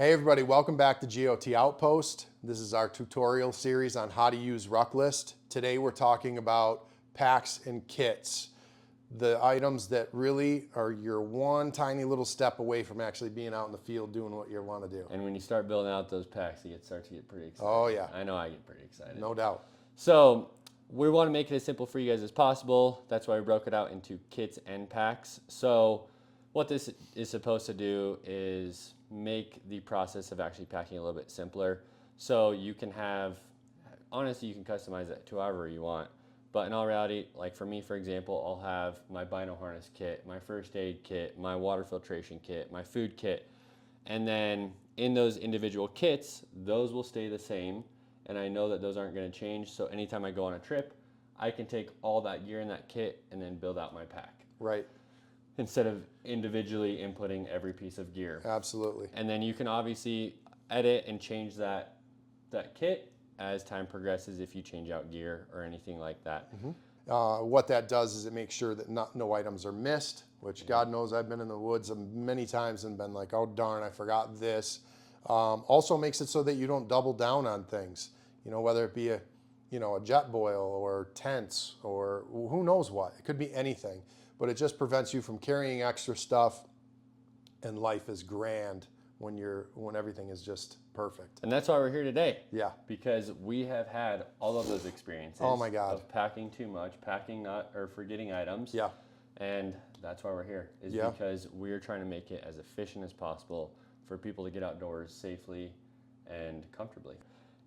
Hey everybody, welcome back to GOT Outpost. This is our tutorial series on how to use RuckList. Today we're talking about packs and kits, the items that really are your one tiny little step away from actually being out in the field doing what you want to do. And when you start building out those packs, you start to get pretty excited. Oh yeah. I know I get pretty excited. No doubt. So we want to make it as simple for you guys as possible. That's why we broke it out into kits and packs. So what this is supposed to do is make the process of actually packing a little bit simpler. So you can have, honestly, you can customize it to however you want. But in all reality, like for me, for example, I'll have my bino harness kit, my first aid kit, my water filtration kit, my food kit. And then in those individual kits, those will stay the same. And I know that those aren't going to change. So anytime I go on a trip, I can take all that gear in that kit and then build out my pack. Right. Instead of individually inputting every piece of gear. Absolutely. And then you can obviously edit and change that kit as time progresses if you change out gear or anything like that. What that does is it makes sure that no items are missed, which God knows I've been in the woods many times and been like, oh darn, I forgot this. Also makes it so that you don't double down on things, whether it be a jet boil or tents or who knows what. It could be anything, but it just prevents you from carrying extra stuff, and life is grand when everything is just perfect. And that's why we're here today. Yeah. Because we have had all of those experiences. Oh my God. Of packing too much, packing not, or forgetting items. Yeah. And that's why we're here, is because we're trying to make it as efficient as possible for people to get outdoors safely and comfortably.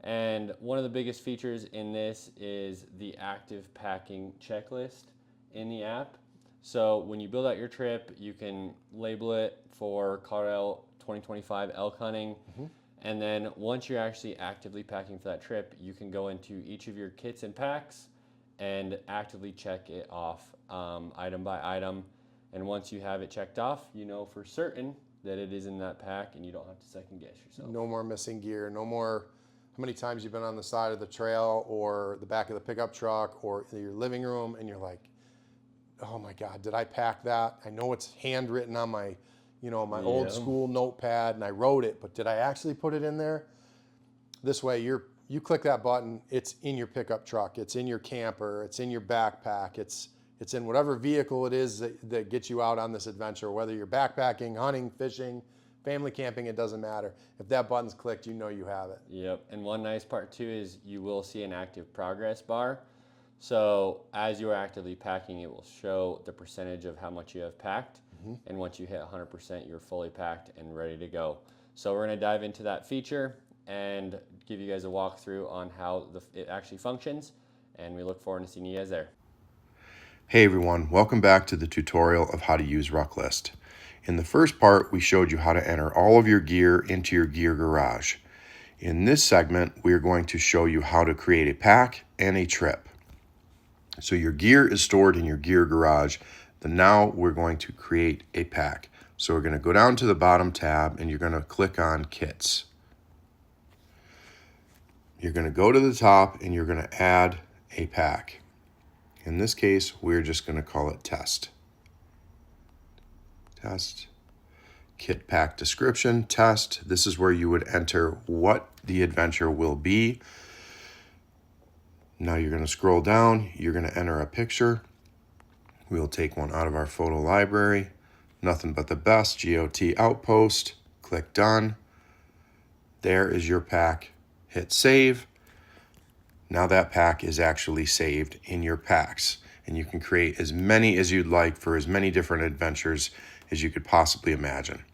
And one of the biggest features in this is the active packing checklist in the app. So when you build out your trip, you can label it for Colorado 2025 elk hunting. And then once you're actually actively packing for that trip, you can go into each of your kits and packs and actively check it off item by item. And once you have it checked off, you know for certain that it is in that pack and you don't have to second guess yourself. No more missing gear, no more. How many times you've been on the side of the trail or the back of the pickup truck or your living room and you're like, oh my God, did I pack that? I know it's handwritten on my, my old school notepad and I wrote it, but did I actually put it in there? This way you click that button, it's in your pickup truck, it's in your camper, it's in your backpack, it's in whatever vehicle it is that gets you out on this adventure, whether you're backpacking, hunting, fishing, family camping, it doesn't matter. If that button's clicked, you know you have it. Yep, and one nice part too is you will see an active progress bar. So as you are actively packing, it will show the percentage of how much you have packed. And once you hit 100%, you're fully packed and ready to go. So we're going to dive into that feature and give you guys a walkthrough on how it actually functions. And we look forward to seeing you guys there. Hey everyone, welcome back to the tutorial of how to use RuckList. In the first part, we showed you how to enter all of your gear into your gear garage. In this segment, we are going to show you how to create a pack and a trip. So your gear is stored in your gear garage. Then now we're going to create a pack. So we're going to go down to the bottom tab and you're going to click on kits. You're going to go to the top and you're going to add a pack. In this case, we're just going to call it test. Test. Kit pack description, test. This is where you would enter what the adventure will be. Now you're going to scroll down, you're going to enter a picture. We'll take one out of our photo library. Nothing but the best, GOT Outpost. Click done. There is your pack. Hit save. Now that pack is actually saved in your packs. And you can create as many as you'd like for as many different adventures as you could possibly imagine.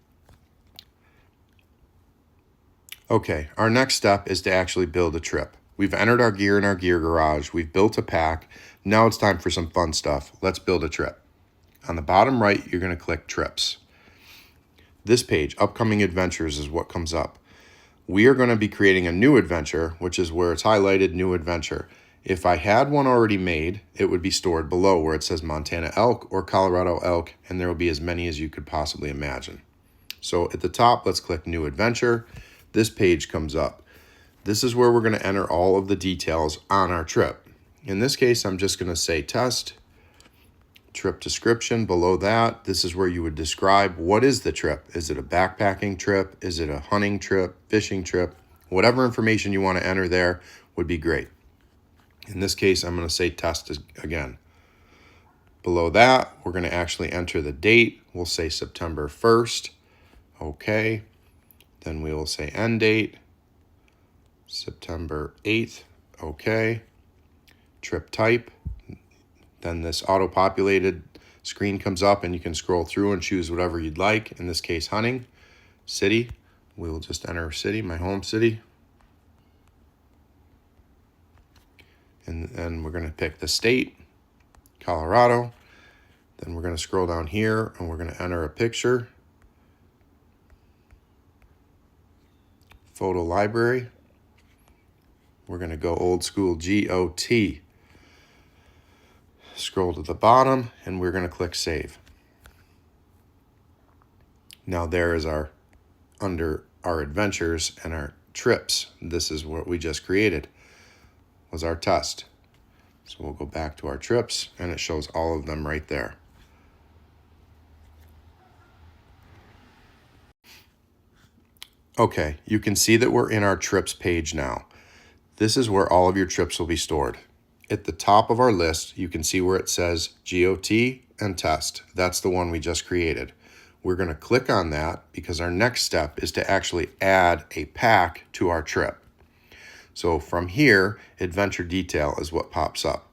Okay, our next step is to actually build a trip. We've entered our gear in our gear garage. We've built a pack. Now it's time for some fun stuff. Let's build a trip. On the bottom right, you're going to click trips. This page, upcoming adventures, is what comes up. We are going to be creating a new adventure, which is where it's highlighted new adventure. If I had one already made, it would be stored below where it says Montana elk or Colorado elk, and there will be as many as you could possibly imagine. So at the top, let's click new adventure. This page comes up. This is where we're going to enter all of the details on our trip. In this case, I'm just going to say test trip description below that. This is where you would describe what is the trip. Is it a backpacking trip? Is it a hunting trip, fishing trip? Whatever information you want to enter there would be great. In this case, I'm going to say test again. Below that, we're going to actually enter the date. We'll say September 1st. Okay. Then we will say end date, September 8th. Okay. Trip type. Then this auto-populated screen comes up and you can scroll through and choose whatever you'd like. In this case, hunting. City. We will just enter city, my home city. And then we're going to pick the state, Colorado. Then we're going to scroll down here and we're going to enter a picture. Photo library. We're going to go old school GOT. Scroll to the bottom and we're going to click save. Now there is our, under our adventures and our trips, this is what we just created, was our test. So we'll go back to our trips and it shows all of them right there. Okay, you can see that we're in our trips page now. This is where all of your trips will be stored. At the top of our list, you can see where it says GOT and test. That's the one we just created. We're going to click on that because our next step is to actually add a pack to our trip. So from here, adventure detail is what pops up.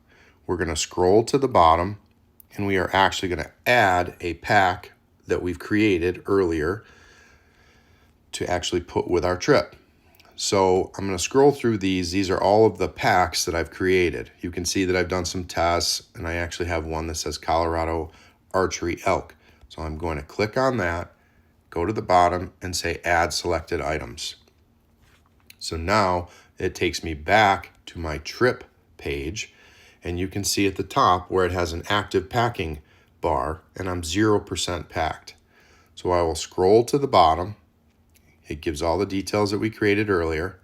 We're going to scroll to the bottom and we are actually going to add a pack that we've created earlier to actually put with our trip. So I'm going to scroll through these. These are all of the packs that I've created. You can see that I've done some tests and I actually have one that says Colorado Archery Elk. So I'm going to click on that, go to the bottom and say add selected items. So now it takes me back to my trip page and you can see at the top where it has an active packing bar and I'm 0% packed. So I will scroll to the bottom. It gives all the details that we created earlier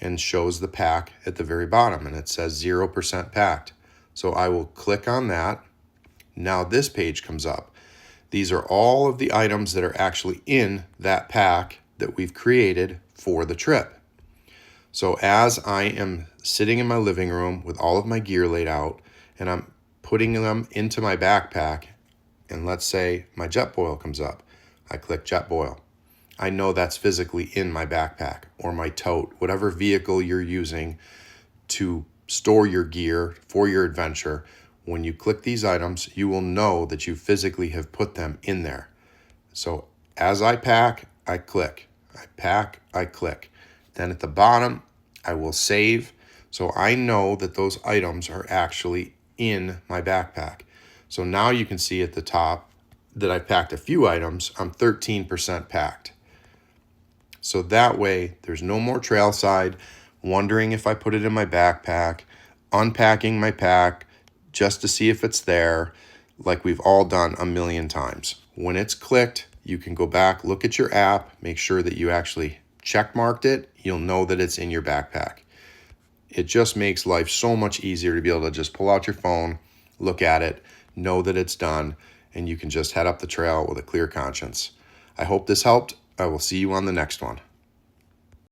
and shows the pack at the very bottom and it says 0% packed. So I will click on that. Now this page comes up. These are all of the items that are actually in that pack that we've created for the trip. So as I am sitting in my living room with all of my gear laid out and I'm putting them into my backpack, and let's say my Jetboil comes up, I click Jetboil. I know that's physically in my backpack or my tote, whatever vehicle you're using to store your gear for your adventure. When you click these items, you will know that you physically have put them in there. So as I pack, I click. I pack, I click. Then at the bottom, I will save. So I know that those items are actually in my backpack. So now you can see at the top that I've packed a few items. I'm 13% packed. So that way, there's no more trailside, wondering if I put it in my backpack, unpacking my pack just to see if it's there, like we've all done a million times. When it's clicked, you can go back, look at your app, make sure that you actually check marked it. You'll know that it's in your backpack. It just makes life so much easier to be able to just pull out your phone, look at it, know that it's done, and you can just head up the trail with a clear conscience. I hope this helped. I will see you on the next one.